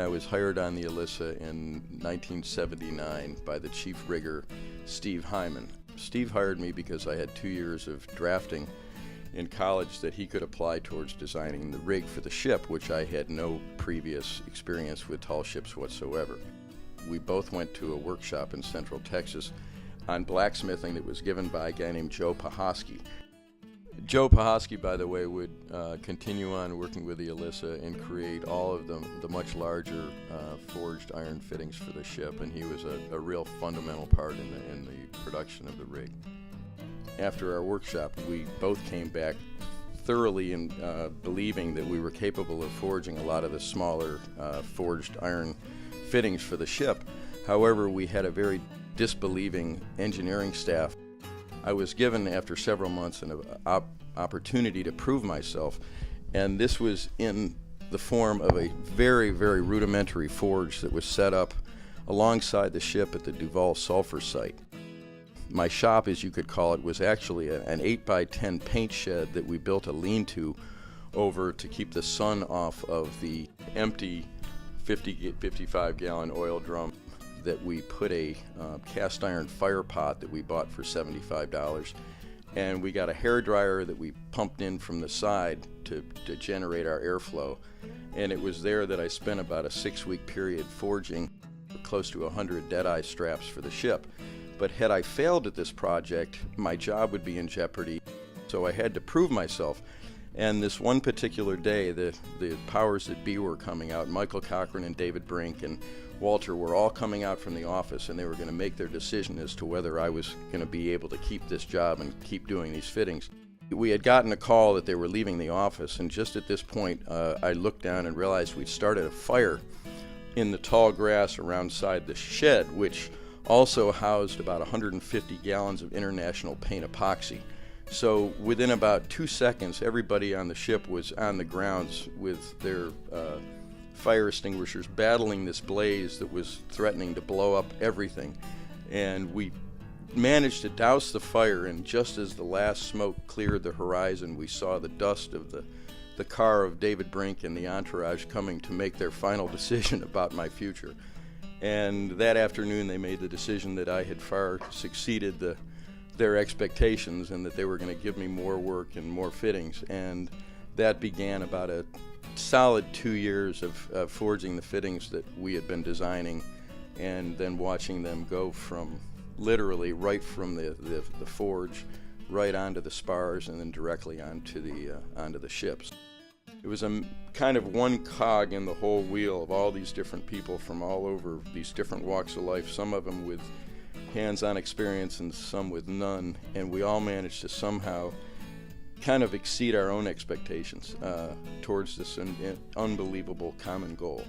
I was hired on the Alyssa in 1979 by the chief rigger, Steve Hyman. Steve hired me because I had 2 years of drafting in college that he could apply towards designing the rig for the ship, which I had no previous experience with tall ships whatsoever. We both went to a workshop in Central Texas on blacksmithing that was given by a guy named Joe Pahosky. Joe Pahosky, by the way, would continue on working with the Alyssa and create all of the much larger forged iron fittings for the ship, and he was a real fundamental part in the production of the rig. After our workshop, we both came back thoroughly in believing that we were capable of forging a lot of the smaller forged iron fittings for the ship. However, we had a very disbelieving engineering staff. I was given, after several months, an opportunity to prove myself, and this was in the form of a very, very rudimentary forge that was set up alongside the ship at the Duval sulfur site. My shop, as you could call it, was actually an 8x10 paint shed that we built a lean-to over to keep the sun off of the empty 55-gallon oil drum that we put a cast iron fire pot that we bought for $75, and we got a hair dryer that we pumped in from the side to generate our airflow, and it was there that I spent about a 6-week period forging close to 100 deadeye straps for the ship. But had I failed at this project, my job would be in jeopardy, so I had to prove myself. And this one particular day, the powers that be were coming out. Michael Cochran and David Brink and Walter were all coming out from the office, and they were going to make their decision as to whether I was going to be able to keep this job and keep doing these fittings. We had gotten a call that they were leaving the office, and just at this point I looked down and realized we'd started a fire in the tall grass around the shed, which also housed about 150 gallons of international paint epoxy. So within about 2 seconds, everybody on the ship was on the grounds with their fire extinguishers battling this blaze that was threatening to blow up everything. And we managed to douse the fire, and just as the last smoke cleared the horizon, we saw the dust of the car of David Brink and the entourage coming to make their final decision about my future. And that afternoon they made the decision that I had far succeeded their expectations and that they were going to give me more work and more fittings. And that began about a solid 2 years of forging the fittings that we had been designing, and then watching them go from literally right from the forge right onto the spars and then directly onto the ships. It was a kind of one cog in the whole wheel of all these different people from all over these different walks of life, some of them with hands-on experience and some with none, and we all managed to somehow kind of exceed our own expectations towards this unbelievable common goal.